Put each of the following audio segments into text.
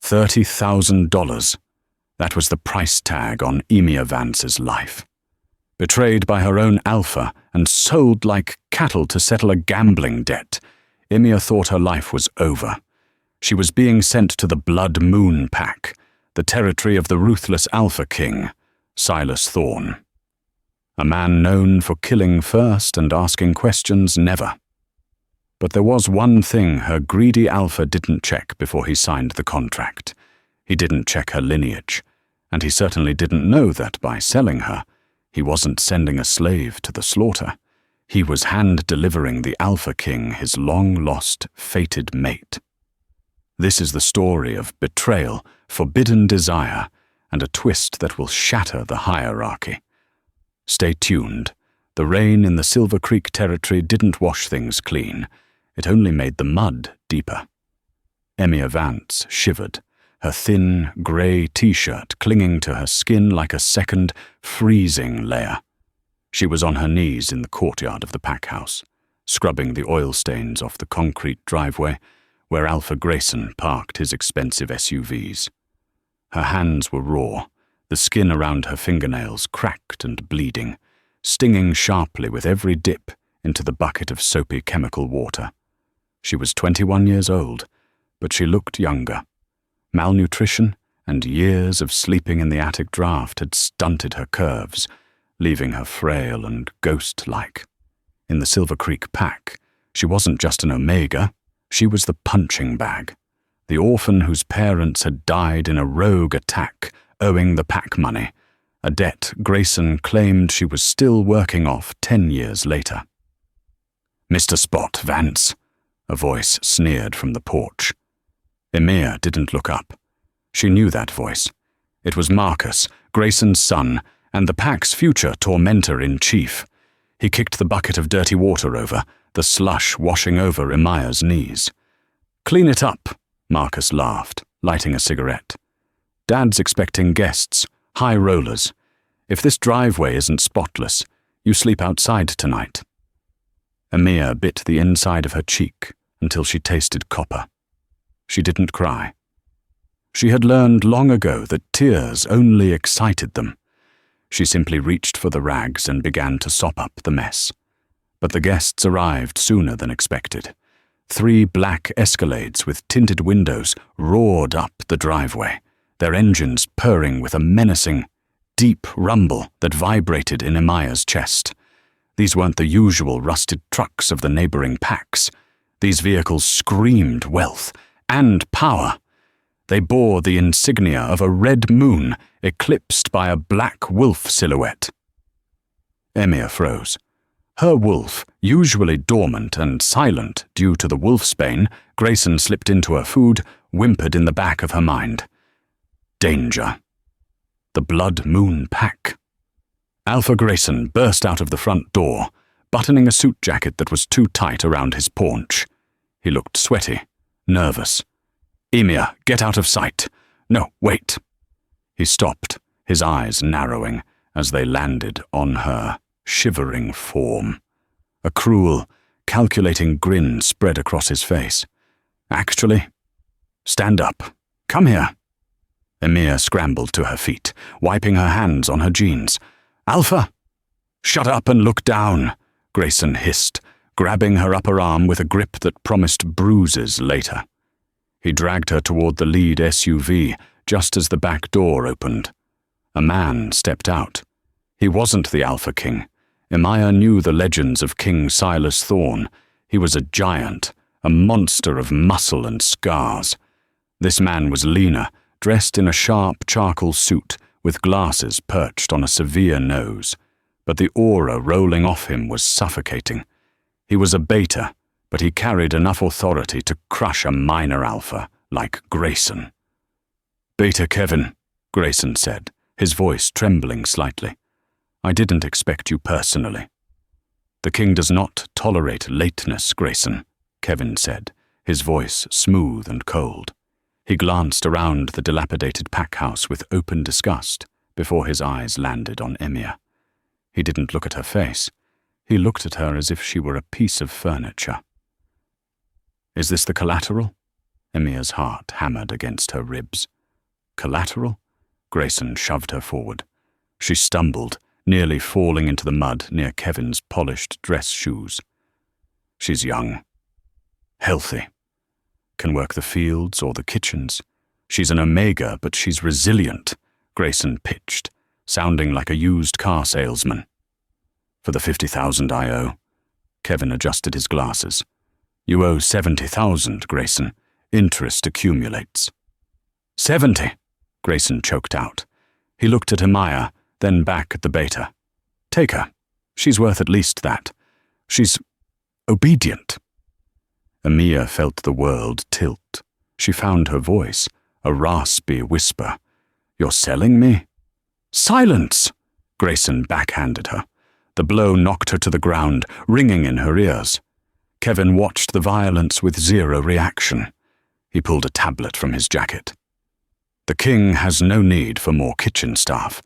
$30,000. That was the price tag on Emia Vance's life. Betrayed by her own alpha and sold like cattle to settle a gambling debt, Emia thought her life was over. She was being sent to the Blood Moon Pack, the territory of the ruthless Alpha King, Silas Thorne. A man known for killing first and asking questions never. But there was one thing her greedy alpha didn't check before he signed the contract. He didn't check her lineage, and he certainly didn't know that by selling her, he wasn't sending a slave to the slaughter. He was hand-delivering the Alpha King his long-lost, fated mate. This is the story of betrayal, forbidden desire, and a twist that will shatter the hierarchy. Stay tuned. The rain in the Silver Creek territory didn't wash things clean. It only made the mud deeper. Emia Vance shivered, her thin, grey t-shirt clinging to her skin like a second, freezing layer. She was on her knees in the courtyard of the pack house, scrubbing the oil stains off the concrete driveway where Alpha Grayson parked his expensive SUVs. Her hands were raw, the skin around her fingernails cracked and bleeding, stinging sharply with every dip into the bucket of soapy chemical water. She was 21 years old, but she looked younger. Malnutrition and years of sleeping in the attic draft had stunted her curves, leaving her frail and ghost-like. In the Silver Creek pack, she wasn't just an Omega, she was the punching bag, the orphan whose parents had died in a rogue attack, owing the pack money, a debt Grayson claimed she was still working off 10 years later. "Mr. Spot, Vance," a voice sneered from the porch. Emia didn't look up. She knew that voice. It was Marcus, Grayson's son, and the pack's future tormentor-in-chief. He kicked the bucket of dirty water over, the slush washing over Emia's knees. "Clean it up," Marcus laughed, lighting a cigarette. "Dad's expecting guests, high rollers. If this driveway isn't spotless, you sleep outside tonight." Emia bit the inside of her cheek until she tasted copper. She didn't cry. She had learned long ago that tears only excited them. She simply reached for the rags and began to sop up the mess. But the guests arrived sooner than expected. 3 black Escalades with tinted windows roared up the driveway, their engines purring with a menacing, deep rumble that vibrated in Emia's chest. These weren't the usual rusted trucks of the neighboring packs. These vehicles screamed wealth and power. They bore the insignia of a red moon eclipsed by a black wolf silhouette. Emia froze. Her wolf, usually dormant and silent due to the wolfsbane Grayson slipped into her food, whimpered in the back of her mind. Danger. The Blood Moon Pack. Alpha Grayson burst out of the front door, buttoning a suit jacket that was too tight around his paunch. He looked sweaty, nervous. "Emia, get out of sight. No, wait." He stopped, his eyes narrowing as they landed on her shivering form. A cruel, calculating grin spread across his face. "Actually, stand up. Come here." Emia scrambled to her feet, wiping her hands on her jeans. "Alpha!" "Shut up and look down," Grayson hissed, grabbing her upper arm with a grip that promised bruises later. He dragged her toward the lead SUV just as the back door opened. A man stepped out. He wasn't the Alpha King. Emia knew the legends of King Silas Thorne. He was a giant, a monster of muscle and scars. This man was leaner, dressed in a sharp charcoal suit with glasses perched on a severe nose. But the aura rolling off him was suffocating. He was a beta, but he carried enough authority to crush a minor alpha like Grayson. "Beta Kevin," Grayson said, his voice trembling slightly. "I didn't expect you personally." "The king does not tolerate lateness, Grayson," Kevin said, his voice smooth and cold. He glanced around the dilapidated pack house with open disgust before his eyes landed on Emia. He didn't look at her face. He looked at her as if she were a piece of furniture. "Is this the collateral?" Emia's heart hammered against her ribs. Collateral? Grayson shoved her forward. She stumbled, nearly falling into the mud near Kevin's polished dress shoes. She's young. Healthy. Can work the fields or the kitchens. She's an Omega, but she's resilient, Grayson pitched, sounding like a used car salesman. For the 50,000 I owe. Kevin adjusted his glasses. You owe 70,000, Grayson. Interest accumulates. 70, Grayson choked out. He looked at Emiya, then back at the beta. Take her. She's worth at least that. She's obedient. Emiya felt the world tilt. She found her voice, a raspy whisper. You're selling me? Silence! Grayson backhanded her. The blow knocked her to the ground, ringing in her ears. Kevin watched the violence with zero reaction. He pulled a tablet from his jacket. The king has no need for more kitchen staff.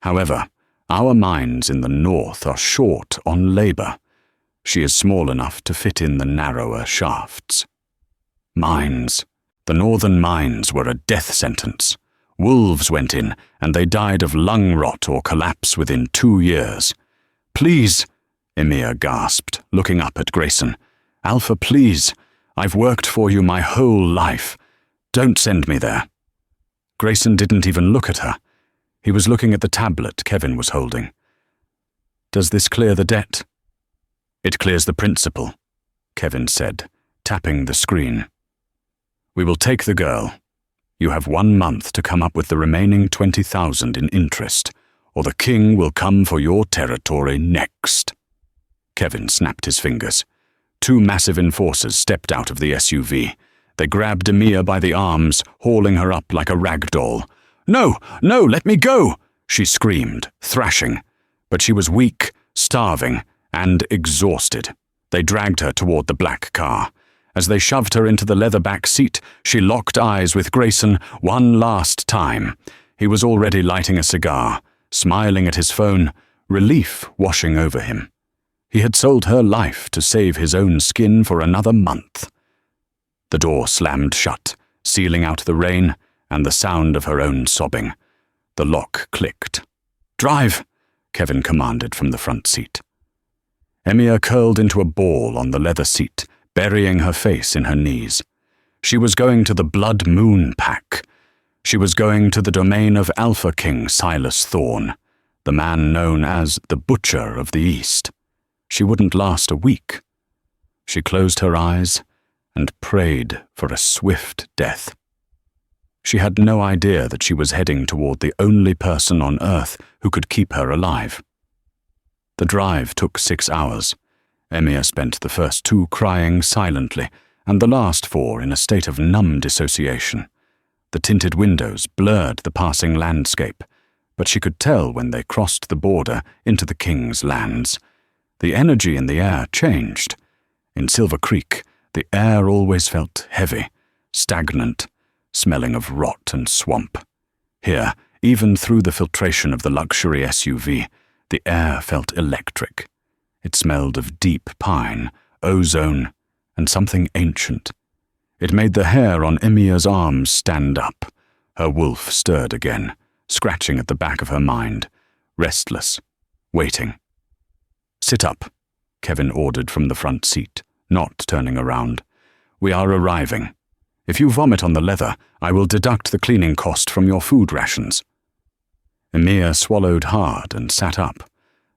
However, our mines in the north are short on labor. She is small enough to fit in the narrower shafts. Mines. The northern mines were a death sentence. Wolves went in, and they died of lung rot or collapse within 2 years. Please, Emiya gasped, looking up at Grayson. Alpha, please. I've worked for you my whole life. Don't send me there. Grayson didn't even look at her. He was looking at the tablet Kevin was holding. Does this clear the debt? It clears the principal, Kevin said, tapping the screen. We will take the girl. You have 1 month to come up with the remaining 20,000 in interest, or the king will come for your territory next. Kevin snapped his fingers. 2 massive enforcers stepped out of the SUV. They grabbed Emiya by the arms, hauling her up like a rag doll. No, no, let me go, she screamed, thrashing. But she was weak, starving, and exhausted. They dragged her toward the black car. As they shoved her into the leather-back seat, she locked eyes with Grayson one last time. He was already lighting a cigar, smiling at his phone, relief washing over him. He had sold her life to save his own skin for another month. The door slammed shut, sealing out the rain and the sound of her own sobbing. The lock clicked. Drive, Kevin commanded from the front seat. Emiya curled into a ball on the leather seat, burying her face in her knees. She was going to the Blood Moon Pack. She was going to the domain of Alpha King Silas Thorne, the man known as the Butcher of the East. She wouldn't last a week. She closed her eyes and prayed for a swift death. She had no idea that she was heading toward the only person on Earth who could keep her alive. The drive took 6 hours. Emiya spent the first 2 crying silently, and the last 4 in a state of numb dissociation. The tinted windows blurred the passing landscape, but she could tell when they crossed the border into the king's lands. The energy in the air changed. In Silver Creek, the air always felt heavy, stagnant, smelling of rot and swamp. Here, even through the filtration of the luxury SUV, the air felt electric. It smelled of deep pine, ozone, and something ancient. It made the hair on Emiya's arms stand up. Her wolf stirred again, scratching at the back of her mind, restless, waiting. Sit up, Kevin ordered from the front seat, not turning around. We are arriving. If you vomit on the leather, I will deduct the cleaning cost from your food rations. Emiya swallowed hard and sat up.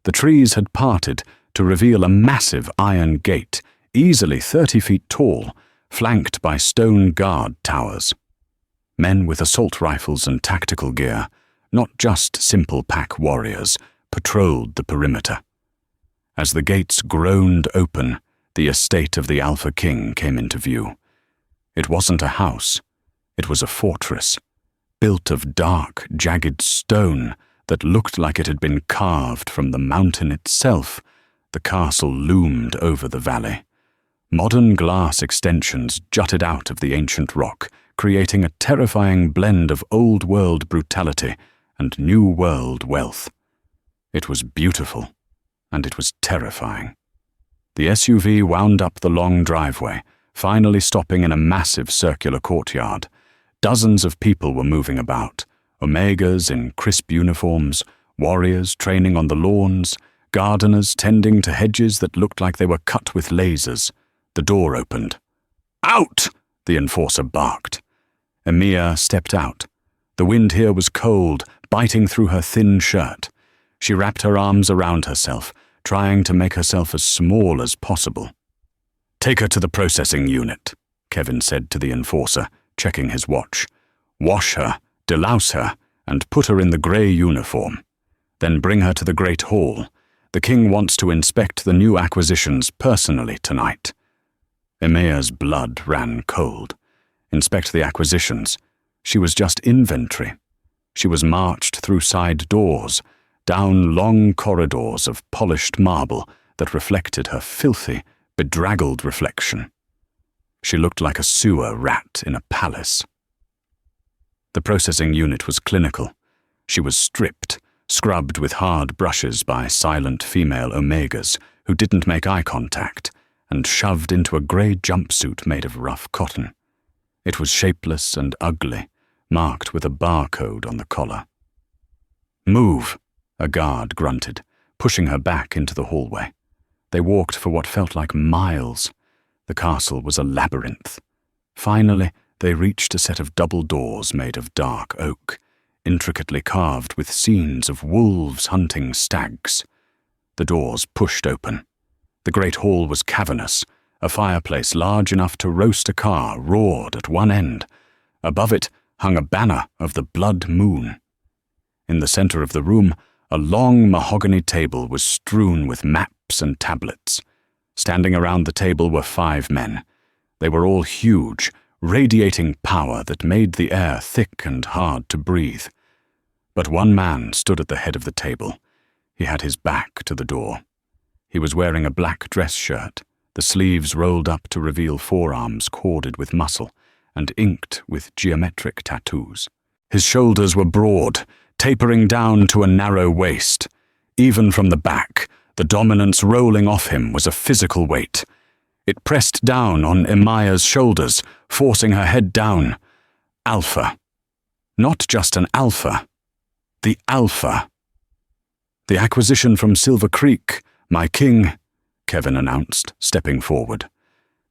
The trees had parted to reveal a massive iron gate, easily 30 feet tall, flanked by stone guard towers. Men with assault rifles and tactical gear, not just simple pack warriors, patrolled the perimeter. As the gates groaned open, the estate of the Alpha King came into view. It wasn't a house. It was a fortress, built of dark, jagged stone that looked like it had been carved from the mountain itself. The castle loomed over the valley. Modern glass extensions jutted out of the ancient rock, creating a terrifying blend of old-world brutality and new-world wealth. It was beautiful, and it was terrifying. The SUV wound up the long driveway, finally stopping in a massive circular courtyard. Dozens of people were moving about, Omegas in crisp uniforms, warriors training on the lawns, gardeners tending to hedges that looked like they were cut with lasers. The door opened. "Out!" the enforcer barked. Emiya stepped out. The wind here was cold, biting through her thin shirt. She wrapped her arms around herself, trying to make herself as small as possible. "Take her to the processing unit," Kevin said to the enforcer, checking his watch. "Wash her, delouse her, and put her in the grey uniform. Then bring her to the Great Hall. The king wants to inspect the new acquisitions personally tonight." Emiya's blood ran cold. Inspect the acquisitions. She was just inventory. She was marched through side doors, down long corridors of polished marble that reflected her filthy, bedraggled reflection. She looked like a sewer rat in a palace. The processing unit was clinical. She was stripped, scrubbed with hard brushes by silent female Omegas who didn't make eye contact, and shoved into a grey jumpsuit made of rough cotton. It was shapeless and ugly, marked with a barcode on the collar. "Move," a guard grunted, pushing her back into the hallway. They walked for what felt like miles. The castle was a labyrinth. Finally, they reached a set of double doors made of dark oak, intricately carved with scenes of wolves hunting stags. The doors pushed open. The great hall was cavernous. A fireplace large enough to roast a car roared at one end. Above it hung a banner of the blood moon. In the center of the room, a long mahogany table was strewn with maps and tablets. Standing around the table were 5 men. They were all huge, radiating power that made the air thick and hard to breathe. But one man stood at the head of the table. He had his back to the door. He was wearing a black dress shirt, the sleeves rolled up to reveal forearms corded with muscle and inked with geometric tattoos. His shoulders were broad, tapering down to a narrow waist. Even from the back, the dominance rolling off him was a physical weight. It pressed down on Emiya's shoulders, forcing her head down. Alpha. Not just an alpha. The Alpha. "The acquisition from Silver Creek, my king," Kevin announced, stepping forward.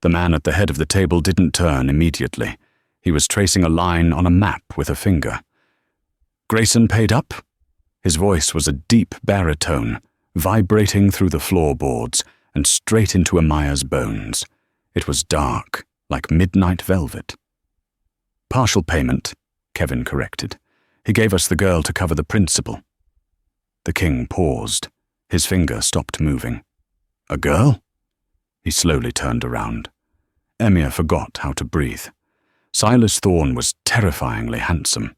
The man at the head of the table didn't turn immediately. He was tracing a line on a map with a finger. "Grayson paid up?" His voice was a deep baritone, vibrating through the floorboards and straight into Emiya's bones. It was dark, like midnight velvet. "Partial payment," Kevin corrected. "He gave us the girl to cover the principal." The king paused. His finger stopped moving. "A girl?" He slowly turned around. Emiya forgot how to breathe. Silas Thorne was terrifyingly handsome.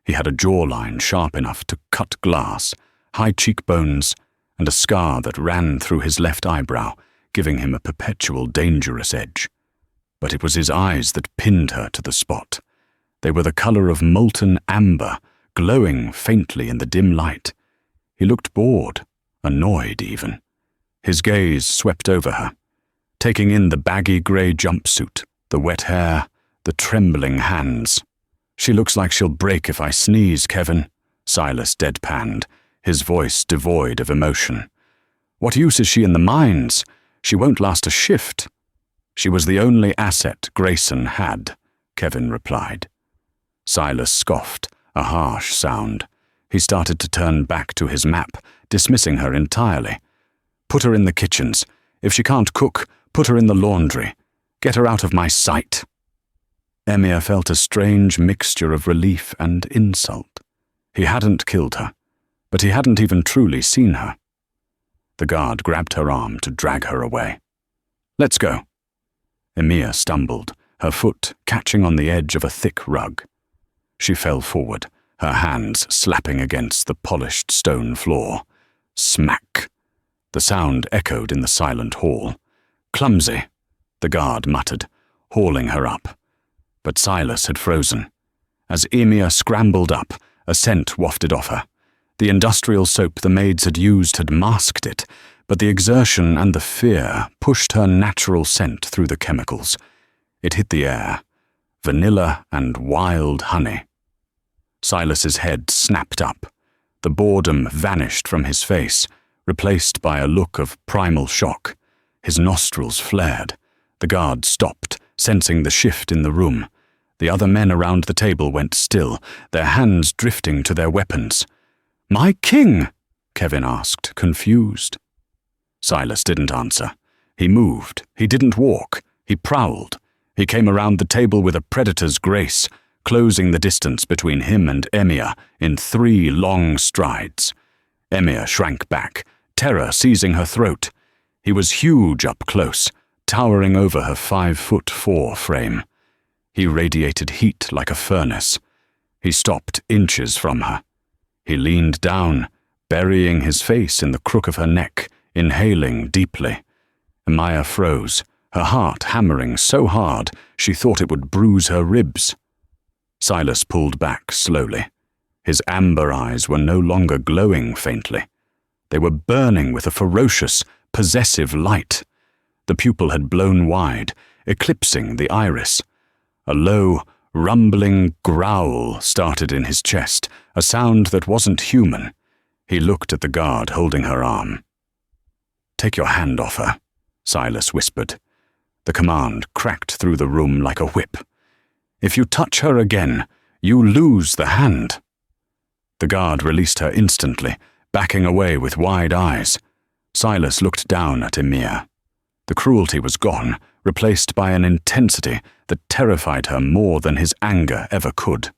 He had a jawline sharp enough to cut glass, high cheekbones, and a scar that ran through his left eyebrow, giving him a perpetual dangerous edge. But it was his eyes that pinned her to the spot. They were the color of molten amber, glowing faintly in the dim light. He looked bored, annoyed even. His gaze swept over her, taking in the baggy grey jumpsuit, the wet hair, the trembling hands. "She looks like she'll break if I sneeze, Kevin," Silas deadpanned, his voice devoid of emotion. "What use is she in the mines? She won't last a shift." "She was the only asset Grayson had," Kevin replied. Silas scoffed, a harsh sound. He started to turn back to his map, dismissing her entirely. "Put her in the kitchens. If she can't cook, put her in the laundry. Get her out of my sight." Emiya felt a strange mixture of relief and insult. He hadn't killed her, but he hadn't even truly seen her. The guard grabbed her arm to drag her away. "Let's go." Emiya stumbled, her foot catching on the edge of a thick rug. She fell forward, her hands slapping against the polished stone floor. Smack! The sound echoed in the silent hall. "Clumsy," the guard muttered, hauling her up. But Silas had frozen. As Emiya scrambled up, a scent wafted off her. The industrial soap the maids had used had masked it, but the exertion and the fear pushed her natural scent through the chemicals. It hit the air. Vanilla and wild honey. Silas's head snapped up. The boredom vanished from his face, replaced by a look of primal shock. His nostrils flared. The guard stopped, sensing the shift in the room. The other men around the table went still, their hands drifting to their weapons. "My king?" Kevin asked, confused. Silas didn't answer. He moved. He didn't walk. He prowled. He came around the table with a predator's grace, closing the distance between him and Emir in 3 long strides. Emir shrank back, terror seizing her throat. He was huge up close, towering over her 5'4" frame. He radiated heat like a furnace. He stopped inches from her. He leaned down, burying his face in the crook of her neck, inhaling deeply. Amaya froze, her heart hammering so hard she thought it would bruise her ribs. Silas pulled back slowly. His amber eyes were no longer glowing faintly. They were burning with a ferocious, possessive light. The pupil had blown wide, eclipsing the iris. A low, rumbling growl started in his chest, a sound that wasn't human. He looked at the guard holding her arm. "Take your hand off her," Silas whispered. The command cracked through the room like a whip. "If you touch her again, you lose the hand." The guard released her instantly, backing away with wide eyes. Silas looked down at Emir. The cruelty was gone, replaced by an intensity that terrified her more than his anger ever could.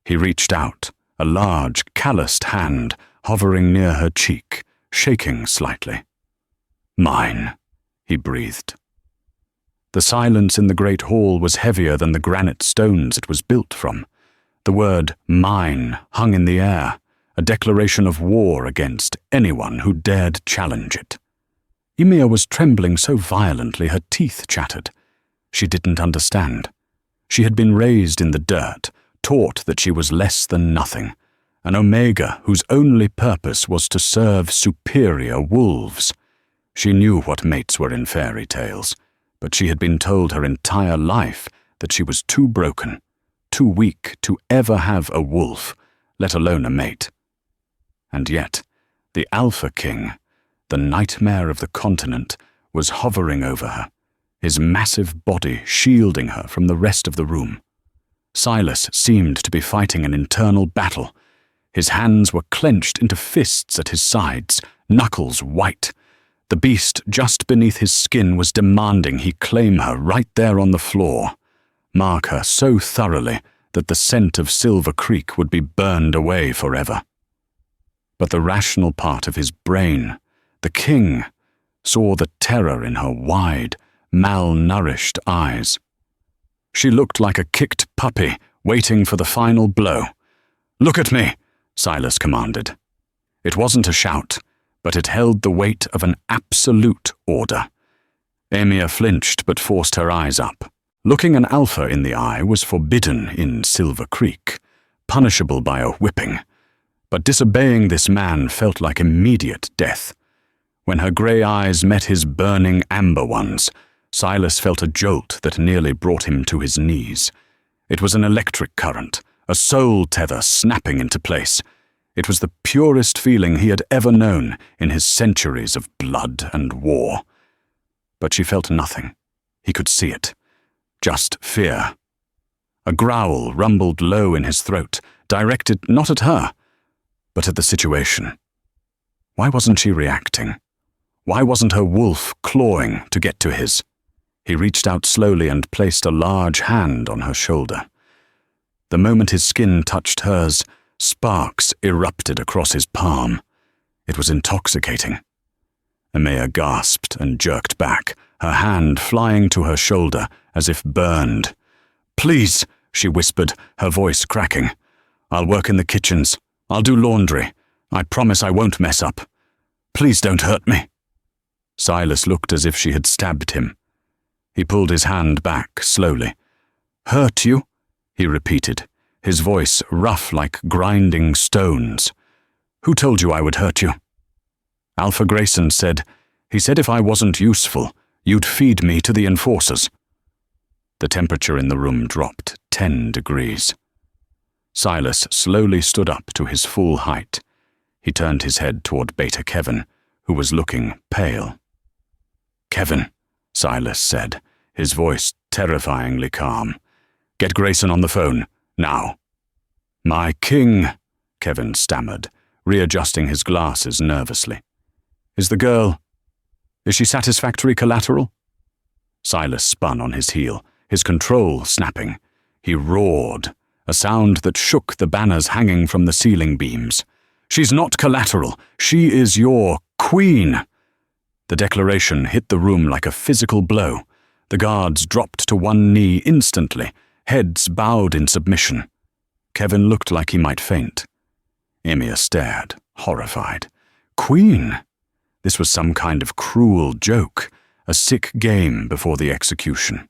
He reached out, a large, calloused hand hovering near her cheek, shaking slightly. "Mine," he breathed. The silence in the great hall was heavier than the granite stones it was built from. The word "mine" hung in the air, a declaration of war against anyone who dared challenge it. Emir was trembling so violently her teeth chattered. She didn't understand. She had been raised in the dirt, taught that she was less than nothing, an omega whose only purpose was to serve superior wolves. She knew what mates were in fairy tales, but she had been told her entire life that she was too broken, too weak to ever have a wolf, let alone a mate. And yet, the Alpha King, the nightmare of the continent, was hovering over her, his massive body shielding her from the rest of the room. Silas seemed to be fighting an internal battle. His hands were clenched into fists at his sides, knuckles white. The beast just beneath his skin was demanding he claim her right there on the floor, mark her so thoroughly that the scent of Silver Creek would be burned away forever. But the rational part of his brain, the king, saw the terror in her wide, malnourished eyes. She looked like a kicked puppy waiting for the final blow. "Look at me," Silas commanded. It wasn't a shout, but it held the weight of an absolute order. Emir flinched but forced her eyes up. Looking an alpha in the eye was forbidden in Silver Creek, punishable by a whipping. But disobeying this man felt like immediate death. When her grey eyes met his burning amber ones, Silas felt a jolt that nearly brought him to his knees. It was an electric current, a soul tether snapping into place. It was the purest feeling he had ever known in his centuries of blood and war. But she felt nothing. He could see it. Just fear. A growl rumbled low in his throat, directed not at her, but at the situation. Why wasn't she reacting? Why wasn't her wolf clawing to get to his? He reached out slowly and placed a large hand on her shoulder. The moment his skin touched hers, sparks erupted across his palm. It was intoxicating. Emir gasped and jerked back, her hand flying to her shoulder as if burned. "Please," she whispered, her voice cracking. "I'll work in the kitchens. I'll do laundry. I promise I won't mess up. Please don't hurt me." Silas looked as if she had stabbed him. He pulled his hand back slowly. "Hurt you?" he repeated, his voice rough like grinding stones. "Who told you I would hurt you?" "Alpha Grayson said. He said if I wasn't useful, you'd feed me to the enforcers." The temperature in the room dropped 10 degrees. Silas slowly stood up to his full height. He turned his head toward Beta Kevin, who was looking pale. "Kevin," Silas said, his voice terrifyingly calm. "Get Grayson on the phone, now." "My king," Kevin stammered, readjusting his glasses nervously. Is she satisfactory collateral?" Silas spun on his heel, his control snapping. He roared, a sound that shook the banners hanging from the ceiling beams. "She's not collateral. She is your queen." The declaration hit the room like a physical blow. The guards dropped to one knee instantly, heads bowed in submission. Kevin looked like he might faint. Ymir stared, horrified. Queen? This was some kind of cruel joke, a sick game before the execution.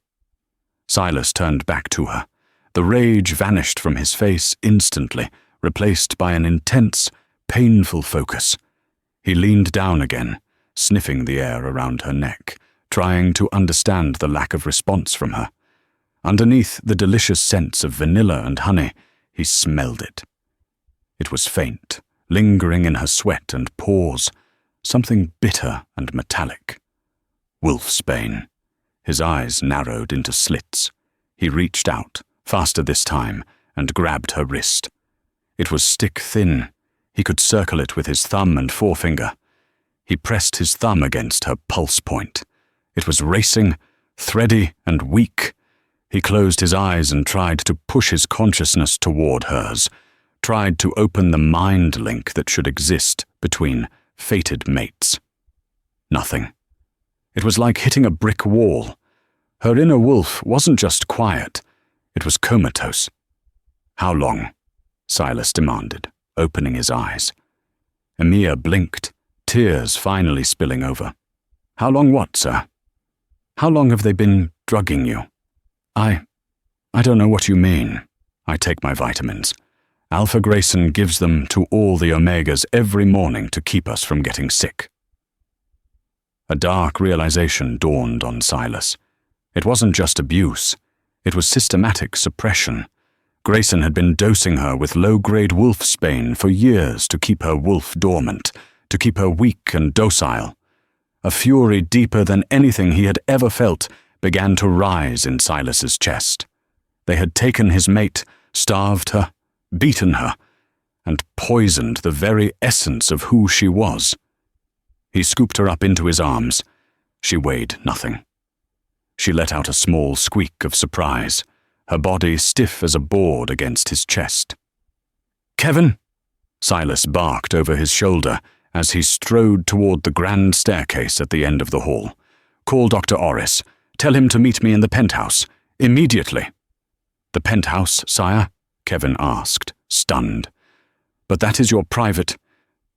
Silas turned back to her. The rage vanished from his face instantly, replaced by an intense, painful focus. He leaned down again, sniffing the air around her neck, trying to understand the lack of response from her. Underneath the delicious scents of vanilla and honey, he smelled it. It was faint, lingering in her sweat and pores, something bitter and metallic. Wolfsbane. His eyes narrowed into slits. He reached out, faster this time, and grabbed her wrist. It was stick-thin. He could circle it with his thumb and forefinger. He pressed his thumb against her pulse point. It was racing, thready, and weak. He closed his eyes and tried to push his consciousness toward hers, tried to open the mind link that should exist between fated mates. Nothing. It was like hitting a brick wall. Her inner wolf wasn't just quiet, it was comatose. "How long?" Silas demanded, opening his eyes. Ymir blinked, tears finally spilling over. "How long what, sir? How long have they been drugging you?" I don't know what you mean. I take my vitamins. Alpha Grayson gives them to all the Omegas every morning to keep us from getting sick." A dark realization dawned on Silas. It wasn't just abuse. It was systematic suppression. Grayson had been dosing her with low-grade wolfsbane for years to keep her wolf dormant, to keep her weak and docile. A fury deeper than anything he had ever felt began to rise in Silas's chest. They had taken his mate, starved her, beaten her, and poisoned the very essence of who she was. He scooped her up into his arms. She weighed nothing. She let out a small squeak of surprise, her body stiff as a board against his chest. "Kevin!" Silas barked over his shoulder as he strode toward the grand staircase at the end of the hall. "Call Dr. Orris. Tell him to meet me in the penthouse. Immediately." "The penthouse, sire?" Kevin asked, stunned. "But that is your private—"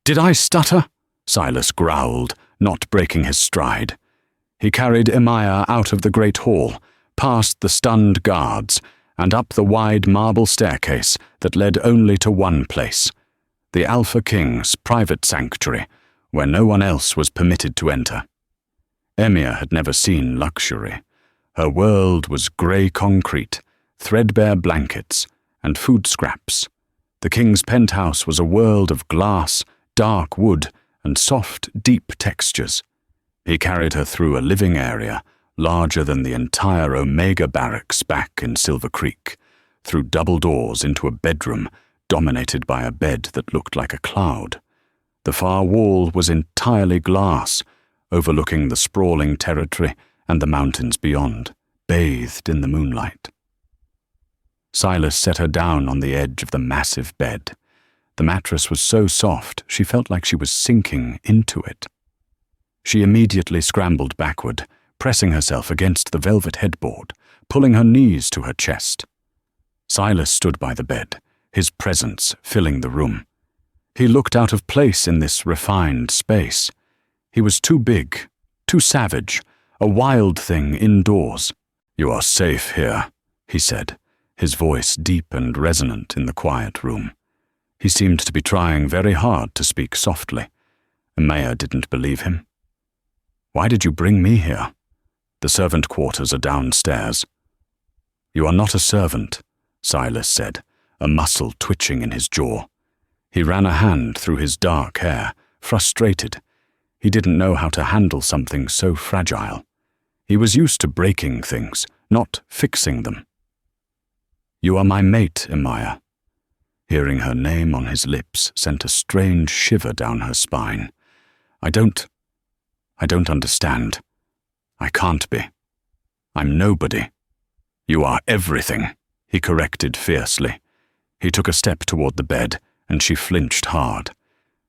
"Did I stutter?" Silas growled, not breaking his stride. He carried Ymir out of the great hall, past the stunned guards, and up the wide marble staircase that led only to one place, the Alpha King's private sanctuary, where no one else was permitted to enter. Ymir had never seen luxury. Her world was grey concrete, threadbare blankets, and food scraps. The king's penthouse was a world of glass, dark wood, and soft, deep textures. He carried her through a living area, larger than the entire Omega barracks back in Silver Creek, through double doors into a bedroom dominated by a bed that looked like a cloud. The far wall was entirely glass, overlooking the sprawling territory and the mountains beyond, bathed in the moonlight. Silas set her down on the edge of the massive bed. The mattress was so soft she felt like she was sinking into it. She immediately scrambled backward, pressing herself against the velvet headboard, pulling her knees to her chest. Silas stood by the bed, his presence filling the room. He looked out of place in this refined space. He was too big, too savage, a wild thing indoors. "You are safe here," he said, his voice deep and resonant in the quiet room. He seemed to be trying very hard to speak softly. Ymir didn't believe him. "Why did you bring me here? The servant quarters are downstairs." "You are not a servant," Silas said, a muscle twitching in his jaw. He ran a hand through his dark hair, frustrated. He didn't know how to handle something so fragile. He was used to breaking things, not fixing them. "You are my mate, Emiya." Hearing her name on his lips sent a strange shiver down her spine. I don't understand. I can't be. I'm nobody." "You are everything," he corrected fiercely. He took a step toward the bed, and she flinched hard.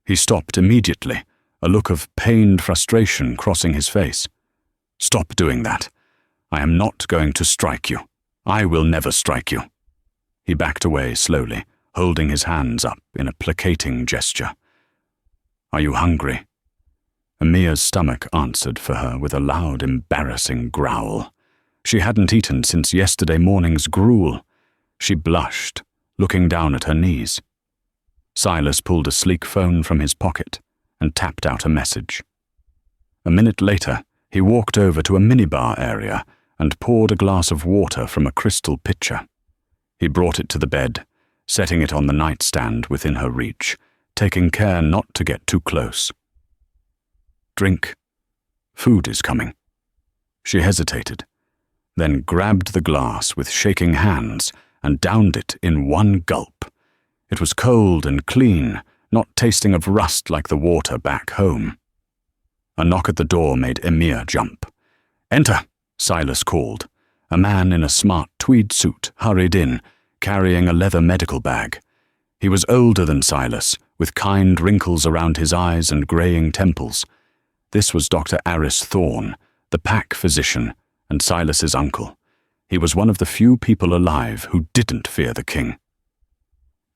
He stopped immediately, a look of pained frustration crossing his face. "Stop doing that. I am not going to strike you. I will never strike you." He backed away slowly, holding his hands up in a placating gesture. "Are you hungry?" Emiya's stomach answered for her with a loud, embarrassing growl. She hadn't eaten since yesterday morning's gruel. She blushed, looking down at her knees. Silas pulled a sleek phone from his pocket and tapped out a message. A minute later, he walked over to a minibar area and poured a glass of water from a crystal pitcher. He brought it to the bed, setting it on the nightstand within her reach, taking care not to get too close. "Drink. Food is coming." She hesitated, then grabbed the glass with shaking hands and downed it in one gulp. It was cold and clean, not tasting of rust like the water back home. A knock at the door made Emiya jump. "Enter," Silas called. A man in a smart tweed suit hurried in, carrying a leather medical bag. He was older than Silas, with kind wrinkles around his eyes and graying temples. This was Dr. Aris Thorne, the pack physician, and Silas's uncle. He was one of the few people alive who didn't fear the king.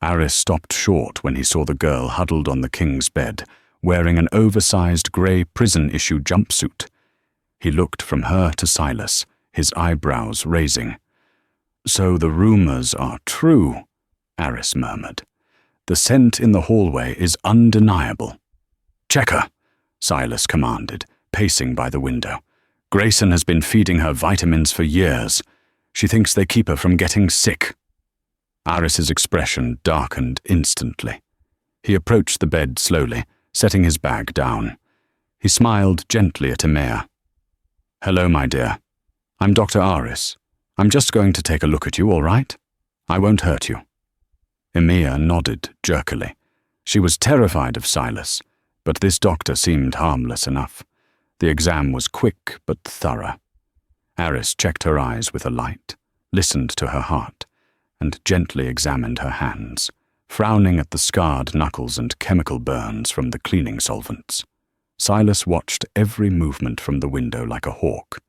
Aris stopped short when he saw the girl huddled on the king's bed, wearing an oversized grey prison-issue jumpsuit. He looked from her to Silas, his eyebrows raising. "So the rumors are true," Aris murmured. "The scent in the hallway is undeniable." "Check her," Silas commanded, pacing by the window. "Grayson has been feeding her vitamins for years. She thinks they keep her from getting sick." Aris's expression darkened instantly. He approached the bed slowly, setting his bag down. He smiled gently at Emiya. "Hello, my dear. I'm Dr. Aris. I'm just going to take a look at you, all right? I won't hurt you." Emiya nodded jerkily. She was terrified of Silas, but this doctor seemed harmless enough. The exam was quick but thorough. Aris checked her eyes with a light, listened to her heart, and gently examined her hands, frowning at the scarred knuckles and chemical burns from the cleaning solvents. Silas watched every movement from the window like a hawk.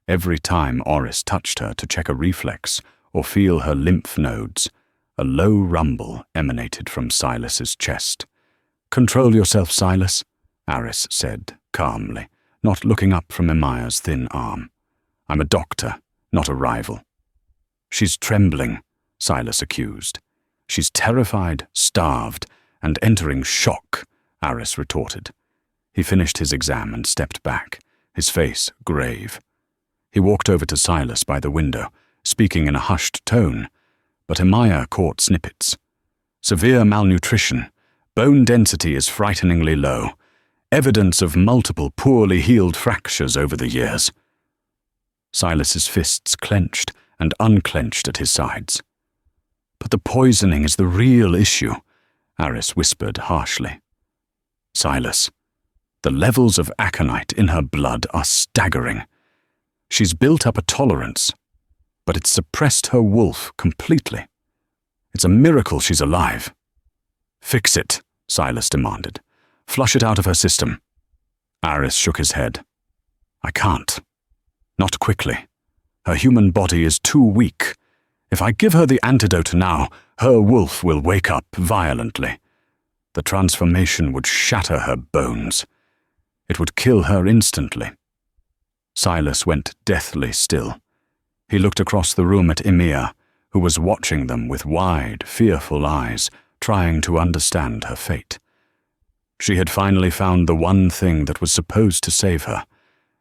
Every time Aris touched her to check a reflex or feel her lymph nodes, a low rumble emanated from Silas's chest. "Control yourself, Silas," Aris said calmly, not looking up from Emiya's thin arm. "I'm a doctor, not a rival." "She's trembling," Silas accused. "She's terrified, starved, and entering shock," Aris retorted. He finished his exam and stepped back, his face grave. He walked over to Silas by the window, speaking in a hushed tone, but Emiya caught snippets. "Severe malnutrition. Bone density is frighteningly low. Evidence of multiple poorly healed fractures over the years." Silas's fists clenched and unclenched at his sides. "But the poisoning is the real issue," Aris whispered harshly. "Silas, the levels of aconite in her blood are staggering. She's built up a tolerance, but it's suppressed her wolf completely. It's a miracle she's alive." "Fix it," Silas demanded. "Flush it out of her system." Aris shook his head. "I can't. Not quickly. Her human body is too weak. If I give her the antidote now, her wolf will wake up violently. The transformation would shatter her bones. It would kill her instantly." Silas went deathly still. He looked across the room at Emiya, who was watching them with wide, fearful eyes, trying to understand her fate. She had finally found the one thing that was supposed to save her,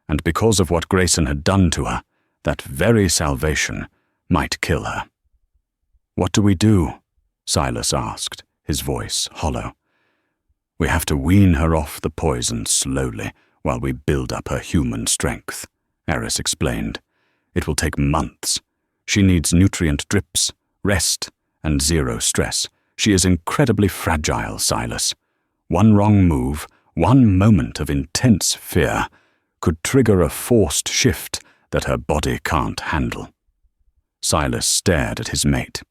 and because of what Grayson had done to her, that very salvation might kill her. "What do we do?" Silas asked, his voice hollow. "We have to wean her off the poison slowly while we build up her human strength," Eris explained. "It will take months. She needs nutrient drips, rest, and zero stress. She is incredibly fragile, Silas. One wrong move, one moment of intense fear, could trigger a forced shift that her body can't handle." Silas stared at his mate.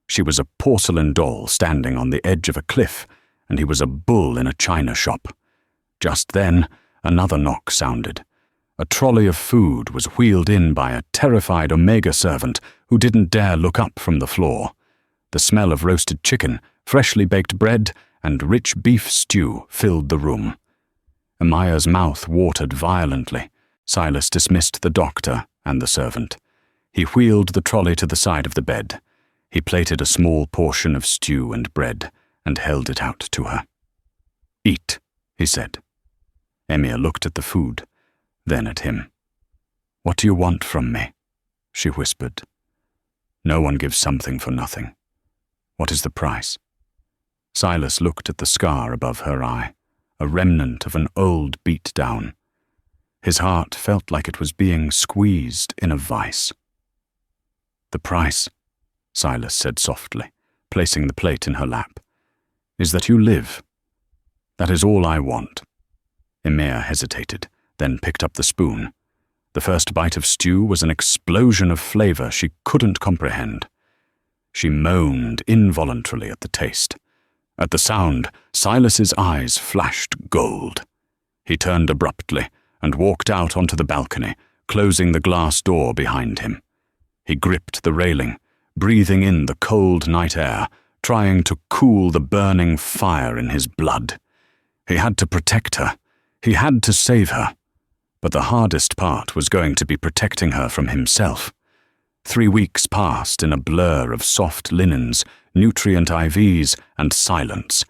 She was a porcelain doll standing on the edge of a cliff, and he was a bull in a china shop. Just then, another knock sounded. A trolley of food was wheeled in by a terrified Omega servant who didn't dare look up from the floor. The smell of roasted chicken, freshly baked bread, and rich beef stew filled the room. Amaya's mouth watered violently. Silas dismissed the doctor and the servant. He wheeled the trolley to the side of the bed. He plated a small portion of stew and bread and held it out to her. "Eat," he said. Emia looked at the food, then at him. "What do you want from me?" she whispered. "No one gives something for nothing. What is the price?" Silas looked at the scar above her eye, a remnant of an old beat-down. His heart felt like it was being squeezed in a vice. "The price," Silas said softly, placing the plate in her lap, "is that you live. That is all I want." Emia hesitated, then picked up the spoon. The first bite of stew was an explosion of flavor she couldn't comprehend. She moaned involuntarily at the taste. At the sound, Silas's eyes flashed gold. He turned abruptly and walked out onto the balcony, closing the glass door behind him. He gripped the railing, breathing in the cold night air, trying to cool the burning fire in his blood. He had to protect her. He had to save her. But the hardest part was going to be protecting her from himself. 3 weeks passed in a blur of soft linens, nutrient IVs, and silence.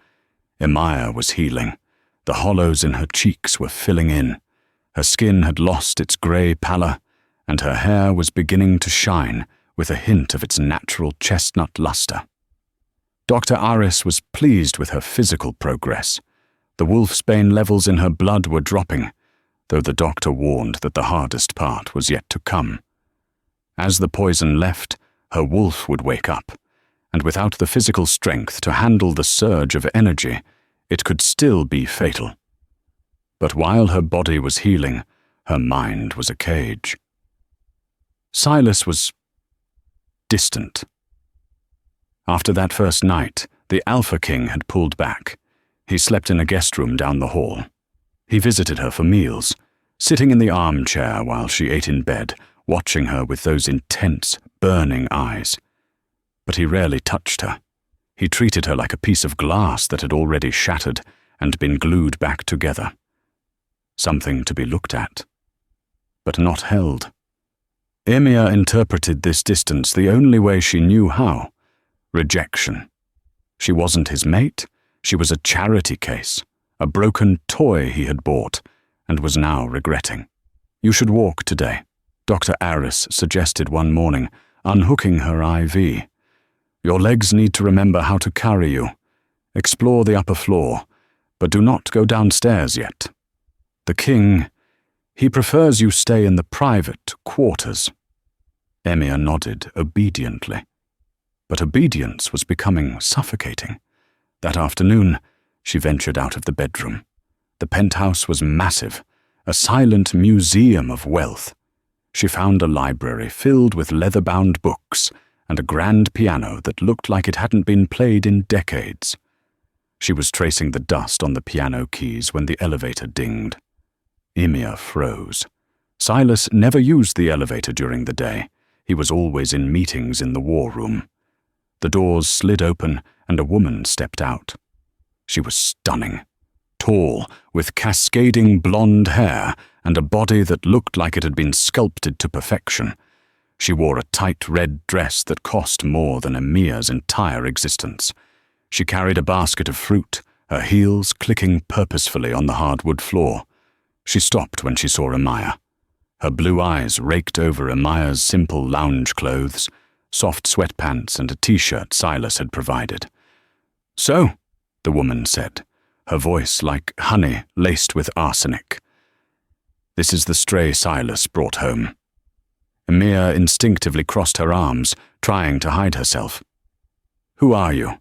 Amaya was healing. The hollows in her cheeks were filling in. Her skin had lost its grey pallor, and her hair was beginning to shine with a hint of its natural chestnut luster. Dr. Aris was pleased with her physical progress. The wolfsbane levels in her blood were dropping, though the doctor warned that the hardest part was yet to come. As the poison left, her wolf would wake up, and without the physical strength to handle the surge of energy, it could still be fatal. But while her body was healing, her mind was a cage. Silas was distant. After that first night, the Alpha King had pulled back. He slept in a guest room down the hall. He visited her for meals, sitting in the armchair while she ate in bed, watching her with those intense, burning eyes. But he rarely touched her. He treated her like a piece of glass that had already shattered and been glued back together. Something to be looked at, but not held. Emia interpreted this distance the only way she knew how: rejection. She wasn't his mate, she was a charity case, a broken toy he had bought and was now regretting. "You should walk today," Dr. Aris suggested one morning, unhooking her IV. "Your legs need to remember how to carry you. Explore the upper floor, but do not go downstairs yet. The king, he prefers you stay in the private quarters." Emia nodded obediently. But obedience was becoming suffocating. That afternoon, she ventured out of the bedroom. The penthouse was massive, a silent museum of wealth. She found a library filled with leather-bound books and a grand piano that looked like it hadn't been played in decades. She was tracing the dust on the piano keys when the elevator dinged. Emia froze. Silas never used the elevator during the day. He was always in meetings in the war room. The doors slid open and a woman stepped out. She was stunning. Tall, with cascading blonde hair and a body that looked like it had been sculpted to perfection. She wore a tight red dress that cost more than Emia's entire existence. She carried a basket of fruit, her heels clicking purposefully on the hardwood floor. She stopped when she saw Amaya. Her blue eyes raked over Amaya's simple lounge clothes, soft sweatpants and a t-shirt Silas had provided. "So," the woman said, her voice like honey laced with arsenic. "This is the stray Silas brought home." Ymir instinctively crossed her arms, trying to hide herself. "Who are you?"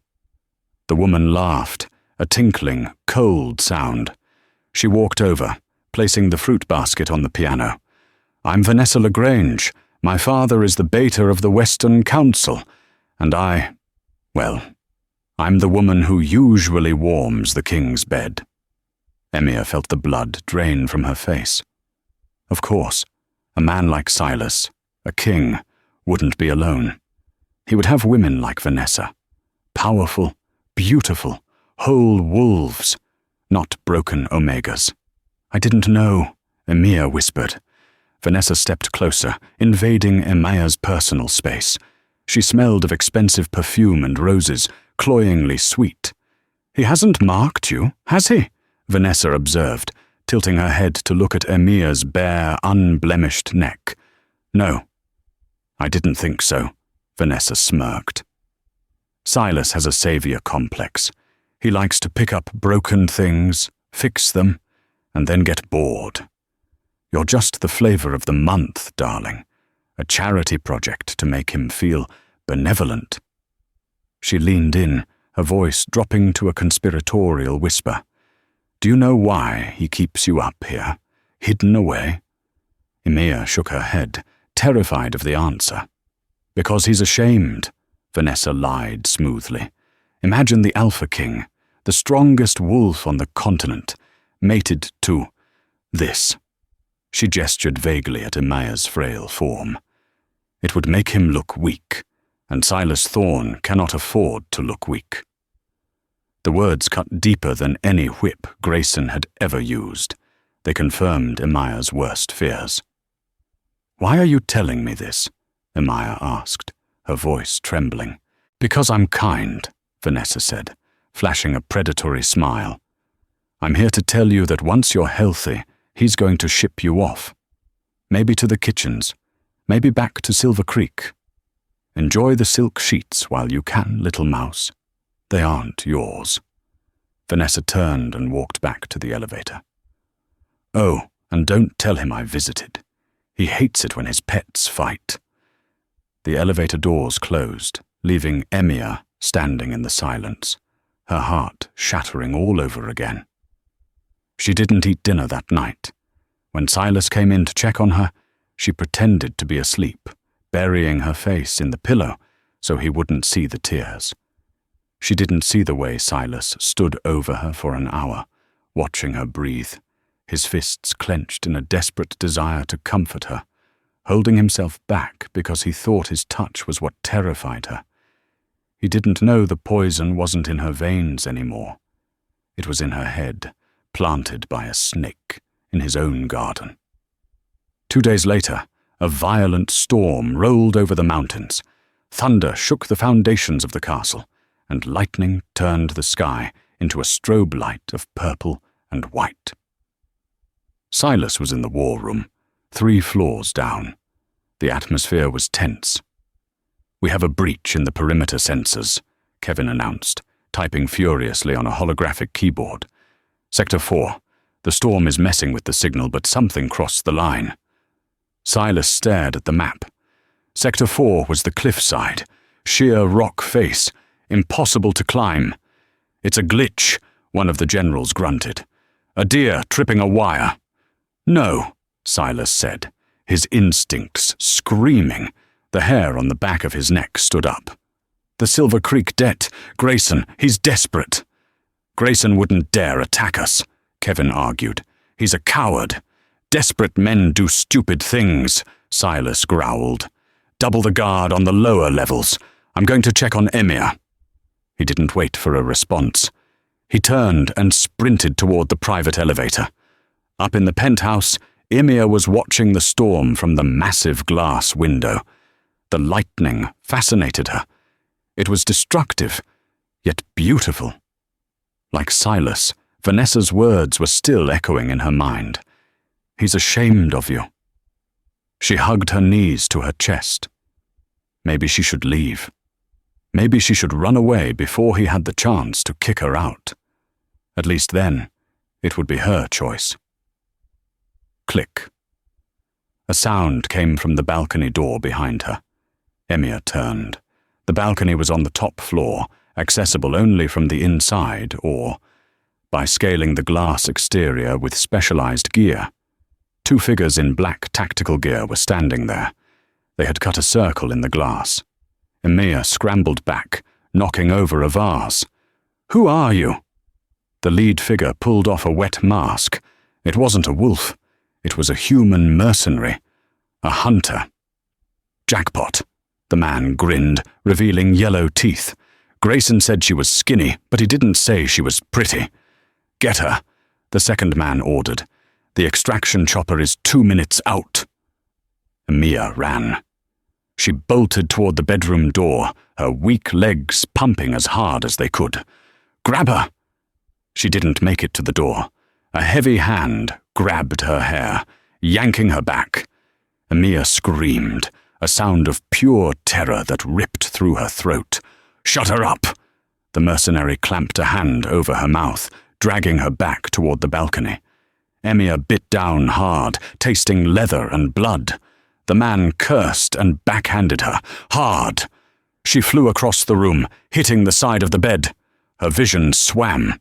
The woman laughed, a tinkling, cold sound. She walked over, placing the fruit basket on the piano. "I'm Vanessa LaGrange. My father is the Beta of the Western Council, and I'm the woman who usually warms the king's bed." Ymir felt the blood drain from her face. Of course, a man like Silas, a king, wouldn't be alone. He would have women like Vanessa. Powerful, beautiful, whole wolves, not broken omegas. "I didn't know," Ymir whispered. Vanessa stepped closer, invading Ymir's personal space. She smelled of expensive perfume and roses, cloyingly sweet. "He hasn't marked you, has he?" Vanessa observed, tilting her head to look at Ymir's bare, unblemished neck. "No, I didn't think so," Vanessa smirked. "Silas has a savior complex. He likes to pick up broken things, fix them, and then get bored. You're just the flavor of the month, darling. A charity project to make him feel benevolent." She leaned in, her voice dropping to a conspiratorial whisper. "Do you know why he keeps you up here, hidden away?" Ymir shook her head, terrified of the answer. "Because he's ashamed," Vanessa lied smoothly. "Imagine the Alpha King, the strongest wolf on the continent, mated to this." She gestured vaguely at Ymir's frail form. "It would make him look weak, and Silas Thorne cannot afford to look weak." The words cut deeper than any whip Grayson had ever used. They confirmed Ymir's worst fears. "Why are you telling me this?" Ymir asked, her voice trembling. "Because I'm kind," Vanessa said, flashing a predatory smile. "I'm here to tell you that once you're healthy, he's going to ship you off. Maybe to the kitchens, maybe back to Silver Creek. Enjoy the silk sheets while you can, little mouse. They aren't yours." Vanessa turned and walked back to the elevator. "Oh, and don't tell him I visited. He hates it when his pets fight." The elevator doors closed, leaving Ymir standing in the silence, her heart shattering all over again. She didn't eat dinner that night. When Silas came in to check on her, she pretended to be asleep, burying her face in the pillow so he wouldn't see the tears. She didn't see the way Silas stood over her for an hour, watching her breathe, his fists clenched in a desperate desire to comfort her, holding himself back because he thought his touch was what terrified her. He didn't know the poison wasn't in her veins anymore. It was in her head, planted by a snake in his own garden. 2 days later, a violent storm rolled over the mountains. Thunder shook the foundations of the castle, and lightning turned the sky into a strobe light of purple and white. Silas was in the war room, 3 floors down. The atmosphere was tense. "We have a breach in the perimeter sensors," Kevin announced, typing furiously on a holographic keyboard. "Sector 4. The storm is messing with the signal, but something crossed the line." Silas stared at the map. Sector 4 was the cliffside, sheer rock face, impossible to climb. "It's a glitch," one of the generals grunted. "A deer tripping a wire." "No," Silas said, his instincts screaming. The hair on the back of his neck stood up. "The Silver Creek debt. Grayson, he's desperate." "Grayson wouldn't dare attack us," Kevin argued. "He's a coward. Desperate men do stupid things," Silas growled. "Double the guard on the lower levels. I'm going to check on Ymir." He didn't wait for a response. He turned and sprinted toward the private elevator. Up in the penthouse, Ymir was watching the storm from the massive glass window. The lightning fascinated her. It was destructive, yet beautiful. Like Silas, Vanessa's words were still echoing in her mind. "He's ashamed of you." She hugged her knees to her chest. Maybe she should leave. Maybe she should run away before he had the chance to kick her out. At least then, it would be her choice. Click. A sound came from the balcony door behind her. Emiya turned. The balcony was on the top floor, accessible only from the inside or by scaling the glass exterior with specialized gear. Two figures in black tactical gear were standing there. They had cut a circle in the glass. Emiya scrambled back, knocking over a vase. "Who are you?" The lead figure pulled off a wet mask. It wasn't a wolf. It was a human mercenary. A hunter. "Jackpot." The man grinned, revealing yellow teeth. Grayson said she was skinny, but he didn't say she was pretty. "Get her," the second man ordered. "The extraction chopper is 2 minutes out." Emiya ran. She bolted toward the bedroom door, her weak legs pumping as hard as they could. "Grab her!" She didn't make it to the door. A heavy hand grabbed her hair, yanking her back. Emiya screamed, a sound of pure terror that ripped through her throat. "Shut her up!" The mercenary clamped a hand over her mouth, dragging her back toward the balcony. Emiya bit down hard, tasting leather and blood. The man cursed and backhanded her, hard. She flew across the room, hitting the side of the bed. Her vision swam.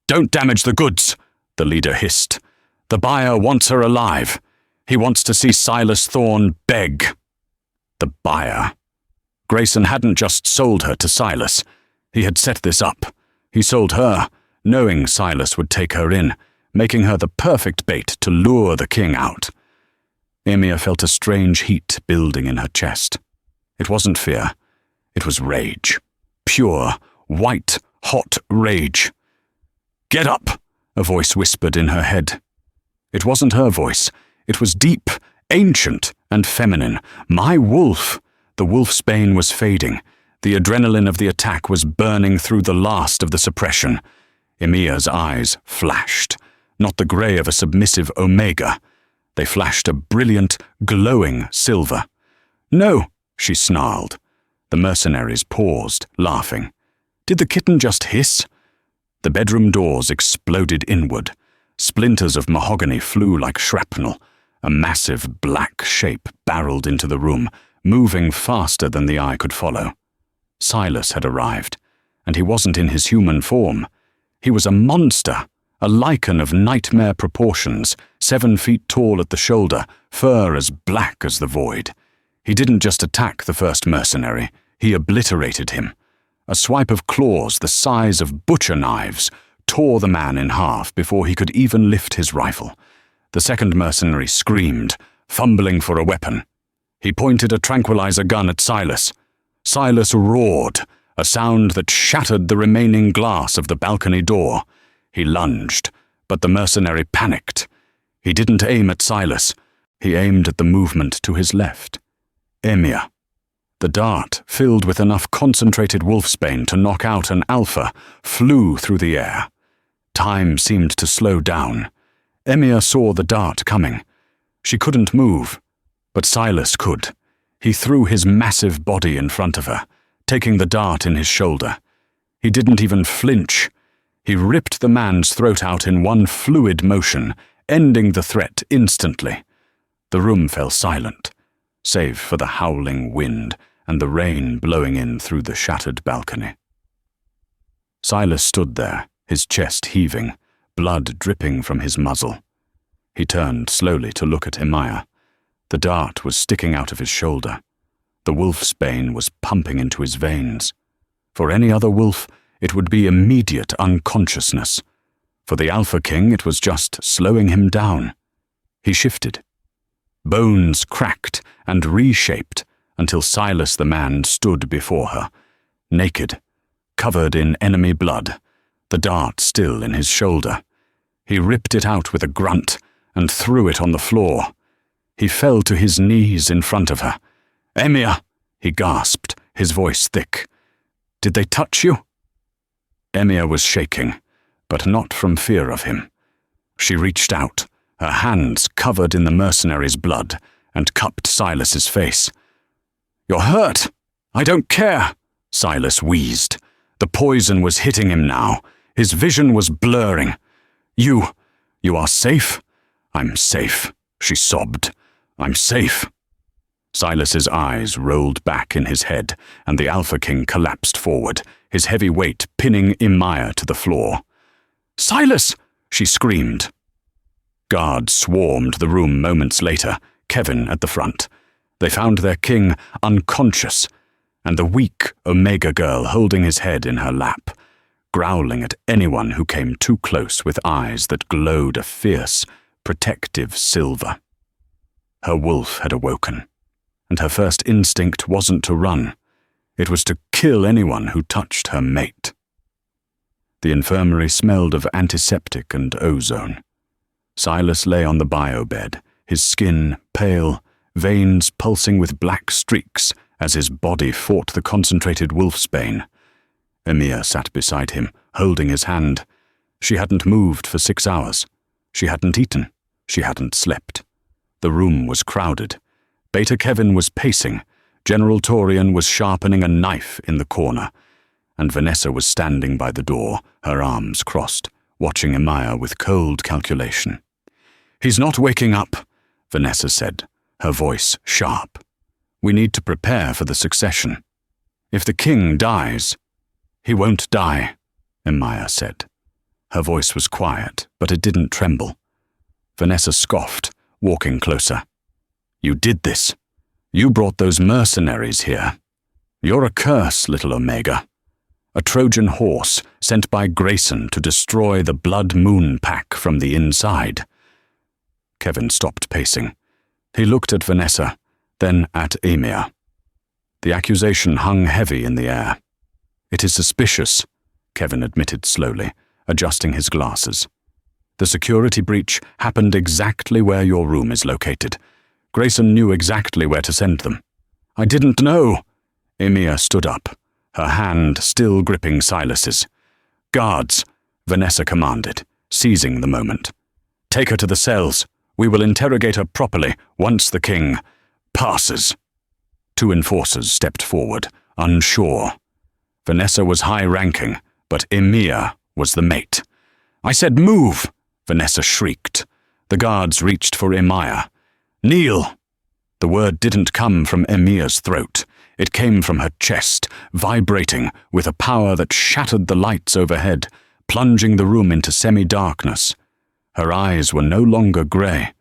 "Don't damage the goods," the leader hissed. "The buyer wants her alive. He wants to see Silas Thorne beg." The buyer. Grayson hadn't just sold her to Silas. He had set this up. He sold her, knowing Silas would take her in, making her the perfect bait to lure the king out. Emiya felt a strange heat building in her chest. It wasn't fear. It was rage. Pure, white, hot rage. "Get up," a voice whispered in her head. It wasn't her voice. It was deep, ancient, and feminine. My wolf. The wolfsbane was fading. The adrenaline of the attack was burning through the last of the suppression. Emiya's eyes flashed, not the grey of a submissive omega. They flashed a brilliant, glowing silver. "No," she snarled. The mercenaries paused, laughing. Did the kitten just hiss? The bedroom doors exploded inward. Splinters of mahogany flew like shrapnel. A massive black shape barreled into the room, moving faster than the eye could follow. Silas had arrived, and he wasn't in his human form. He was a monster, a lichen of nightmare proportions, 7 feet tall at the shoulder, fur as black as the void. He didn't just attack the first mercenary, he obliterated him. A swipe of claws the size of butcher knives tore the man in half before he could even lift his rifle. The second mercenary screamed, fumbling for a weapon. He pointed a tranquilizer gun at Silas. Silas roared, a sound that shattered the remaining glass of the balcony door. He lunged, but the mercenary panicked. He didn't aim at Silas. He aimed at the movement to his left. Emiya. The dart, filled with enough concentrated wolfsbane to knock out an alpha, flew through the air. Time seemed to slow down. Emiya saw the dart coming. She couldn't move, but Silas could. He threw his massive body in front of her, taking the dart in his shoulder. He didn't even flinch. He ripped the man's throat out in one fluid motion, ending the threat instantly. The room fell silent, save for the howling wind and the rain blowing in through the shattered balcony. Silas stood there, his chest heaving, blood dripping from his muzzle. He turned slowly to look at Emiya. The dart was sticking out of his shoulder. The wolfsbane was pumping into his veins. For any other wolf, it would be immediate unconsciousness. For the Alpha King, it was just slowing him down. He shifted. Bones cracked and reshaped until Silas the man stood before her, naked, covered in enemy blood, the dart still in his shoulder. He ripped it out with a grunt and threw it on the floor. He fell to his knees in front of her. "Emiya," he gasped, his voice thick. "Did they touch you?" Emiya was shaking, but not from fear of him. She reached out, her hands covered in the mercenary's blood, and cupped Silas's face. "You're hurt. I don't care," Silas wheezed. The poison was hitting him now. His vision was blurring. You are safe?" "I'm safe," she sobbed. "I'm safe." Silas's eyes rolled back in his head, and the Alpha King collapsed forward, his heavy weight pinning Imaya to the floor. "Silas!" she screamed. Guards swarmed the room moments later, Kevin at the front. They found their king unconscious, and the weak Omega girl holding his head in her lap, growling at anyone who came too close with eyes that glowed a fierce, protective silver. Her wolf had awoken, and her first instinct wasn't to run. It was to kill anyone who touched her mate. The infirmary smelled of antiseptic and ozone. Silas lay on the bio-bed, his skin pale, veins pulsing with black streaks as his body fought the concentrated wolfsbane. Emir sat beside him, holding his hand. She hadn't moved for 6 hours. She hadn't eaten. She hadn't slept. The room was crowded. Beta Kevin was pacing. General Torian was sharpening a knife in the corner, and Vanessa was standing by the door, her arms crossed, watching Imaya with cold calculation. "He's not waking up," Vanessa said, her voice sharp. "We need to prepare for the succession. If the king dies—" "He won't die," Imaya said. Her voice was quiet, but it didn't tremble. Vanessa scoffed, walking closer. "You did this. You brought those mercenaries here. You're a curse, little Omega. A Trojan horse sent by Grayson to destroy the Blood Moon Pack from the inside." Kevin stopped pacing. He looked at Vanessa, then at Emir. The accusation hung heavy in the air. "It is suspicious," Kevin admitted slowly, adjusting his glasses. "The security breach happened exactly where your room is located. Grayson knew exactly where to send them." "I didn't know." Emir stood up, her hand still gripping Silas's. "Guards," Vanessa commanded, seizing the moment. "Take her to the cells. We will interrogate her properly once the king passes." 2 enforcers stepped forward, unsure. Vanessa was high-ranking, but Emir was the mate. "I said move!" Vanessa shrieked. The guards reached for Imaya. "Kneel!" The word didn't come from Emir's throat. It came from her chest, vibrating with a power that shattered the lights overhead, plunging the room into semi-darkness. Her eyes were no longer grey.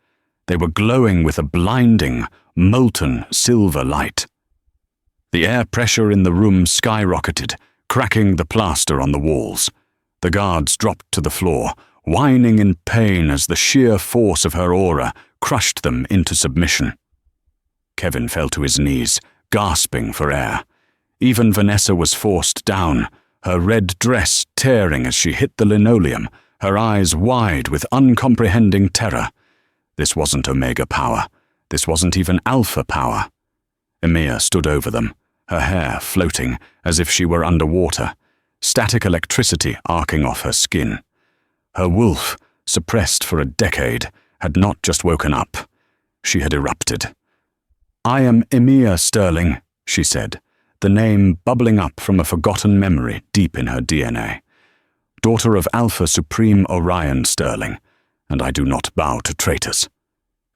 They were glowing with a blinding, molten silver light. The air pressure in the room skyrocketed, cracking the plaster on the walls. The guards dropped to the floor, whining in pain as the sheer force of her aura crushed them into submission. Kevin fell to his knees, gasping for air. Even Vanessa was forced down, her red dress tearing as she hit the linoleum, her eyes wide with uncomprehending terror. This wasn't Omega power. This wasn't even Alpha power. Emir stood over them, her hair floating as if she were underwater, static electricity arcing off her skin. Her wolf, suppressed for a decade, had not just woken up. She had erupted. "I am Emir Sterling," she said, the name bubbling up from a forgotten memory deep in her DNA. "Daughter of Alpha Supreme Orion Sterling, and I do not bow to traitors."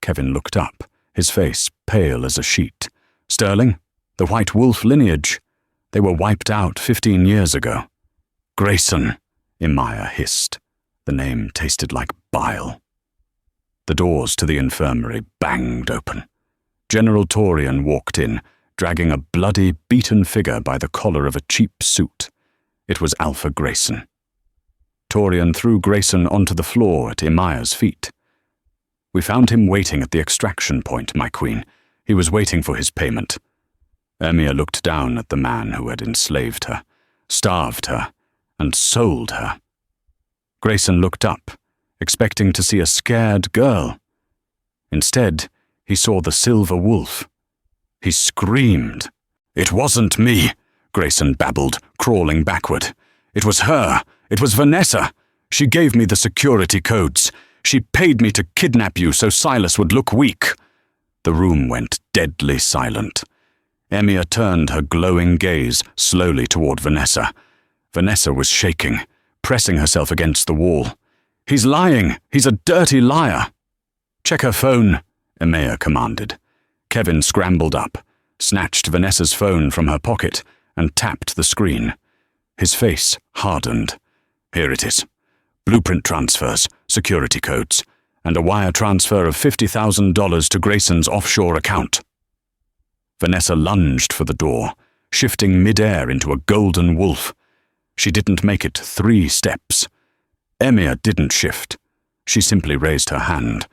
Kevin looked up, his face pale as a sheet. "Sterling? The White Wolf lineage. They were wiped out 15 years ago." "Grayson," Imaya hissed. The name tasted like bile. The doors to the infirmary banged open. General Torian walked in, dragging a bloody, beaten figure by the collar of a cheap suit. It was Alpha Grayson. Torian threw Grayson onto the floor at Imaya's feet. "We found him waiting at the extraction point, my queen. He was waiting for his payment." Emir looked down at the man who had enslaved her, starved her, and sold her. Grayson looked up, expecting to see a scared girl. Instead, he saw the silver wolf. He screamed. "It wasn't me," Grayson babbled, crawling backward. "It was her. It was Vanessa. She gave me the security codes. She paid me to kidnap you so Silas would look weak." The room went deadly silent. Emia turned her glowing gaze slowly toward Vanessa. Vanessa was shaking, pressing herself against the wall. "He's lying! He's a dirty liar!" "Check her phone," Emia commanded. Kevin scrambled up, snatched Vanessa's phone from her pocket, and tapped the screen. His face hardened. "Here it is. Blueprint transfers, security codes, and a wire transfer of $50,000 to Grayson's offshore account." Vanessa lunged for the door, shifting mid-air into a golden wolf. She didn't make it 3 steps. Emia didn't shift. She simply raised her hand.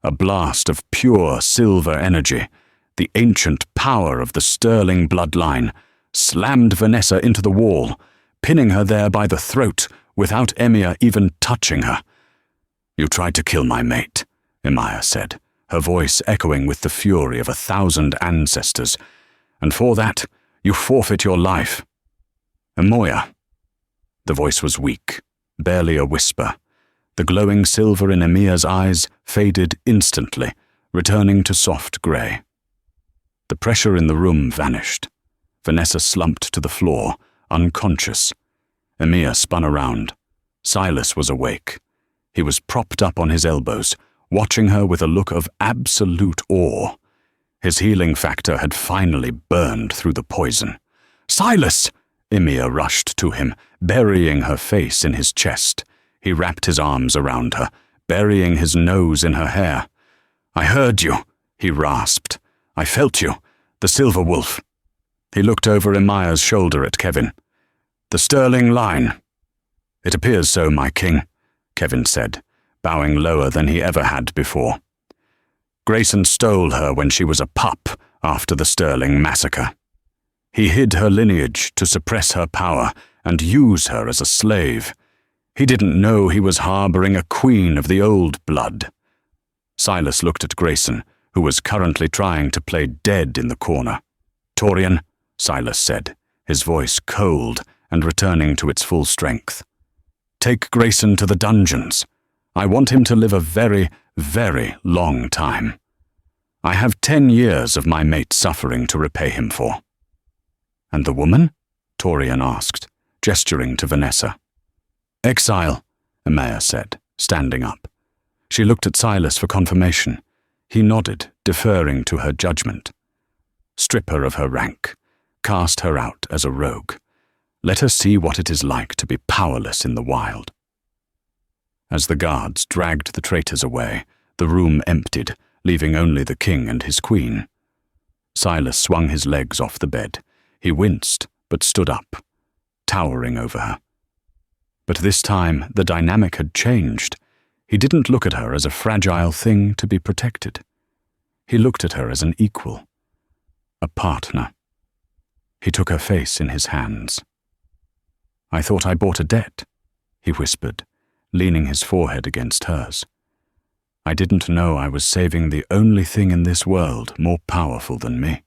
A blast of pure silver energy, the ancient power of the Sterling bloodline, slammed Vanessa into the wall, pinning her there by the throat without Emia even touching her. "You tried to kill my mate," Emia said, her voice echoing with the fury of 1,000 ancestors, "and for that, you forfeit your life." "Emoya." The voice was weak, barely a whisper. The glowing silver in Emia's eyes faded instantly, returning to soft grey. The pressure in the room vanished. Vanessa slumped to the floor, unconscious. Emia spun around. Silas was awake. He was propped up on his elbows, watching her with a look of absolute awe. His healing factor had finally burned through the poison. "Silas!" Emia rushed to him, burying her face in his chest. He wrapped his arms around her, burying his nose in her hair. "I heard you," he rasped. "I felt you. The Silver Wolf." He looked over Emia's shoulder at Kevin. "The Sterling line." "It appears so, my king," Kevin said, bowing lower than he ever had before. "Grayson stole her when she was a pup after the Sterling massacre. He hid her lineage to suppress her power and use her as a slave. He didn't know he was harboring a queen of the old blood." Silas looked at Grayson, who was currently trying to play dead in the corner. "Torian," Silas said, his voice cold and returning to its full strength. "Take Grayson to the dungeons. I want him to live a very, very long time. I have 10 years of my mate's suffering to repay him for." "And the woman?" Torian asked, gesturing to Vanessa. "Exile," Emia said, standing up. She looked at Silas for confirmation. He nodded, deferring to her judgment. "Strip her of her rank. Cast her out as a rogue. Let her see what it is like to be powerless in the wild." As the guards dragged the traitors away, the room emptied, leaving only the king and his queen. Silas swung his legs off the bed. He winced, but stood up, towering over her. But this time the dynamic had changed. He didn't look at her as a fragile thing to be protected. He looked at her as an equal, a partner. He took her face in his hands. "I thought I bought a debt," he whispered, leaning his forehead against hers. "I didn't know I was saving the only thing in this world more powerful than me."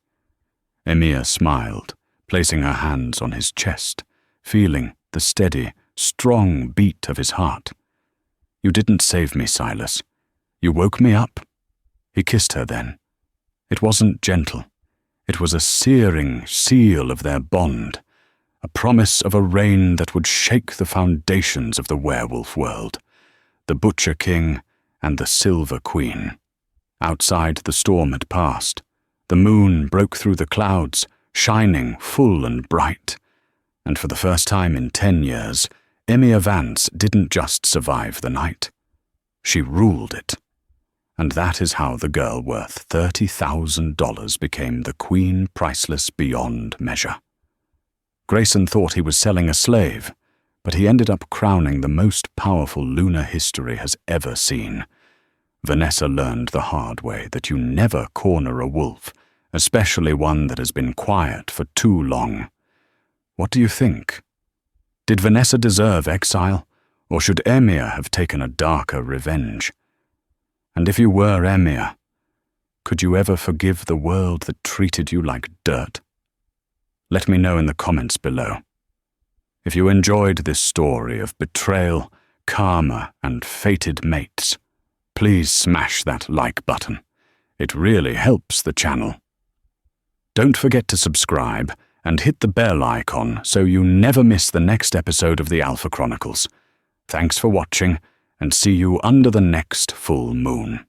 Emia smiled, placing her hands on his chest, feeling the steady, strong beat of his heart. "You didn't save me, Silas. You woke me up." He kissed her then. It wasn't gentle. It was a searing seal of their bond, a promise of a reign that would shake the foundations of the werewolf world, the Butcher King and the Silver Queen. Outside, the storm had passed. The moon broke through the clouds, shining full and bright. And for the first time in 10 years, Emia Vance didn't just survive the night. She ruled it. And that is how the girl worth $30,000 became the queen priceless beyond measure. Grayson thought he was selling a slave, but he ended up crowning the most powerful Lunar history has ever seen. Vanessa learned the hard way that you never corner a wolf, especially one that has been quiet for too long. What do you think? Did Vanessa deserve exile, or should Emia have taken a darker revenge? And if you were Emia, could you ever forgive the world that treated you like dirt? Let me know in the comments below. If you enjoyed this story of betrayal, karma, and fated mates, please smash that like button. It really helps the channel. Don't forget to subscribe and hit the bell icon so you never miss the next episode of the Alpha Chronicles. Thanks for watching, and see you under the next full moon.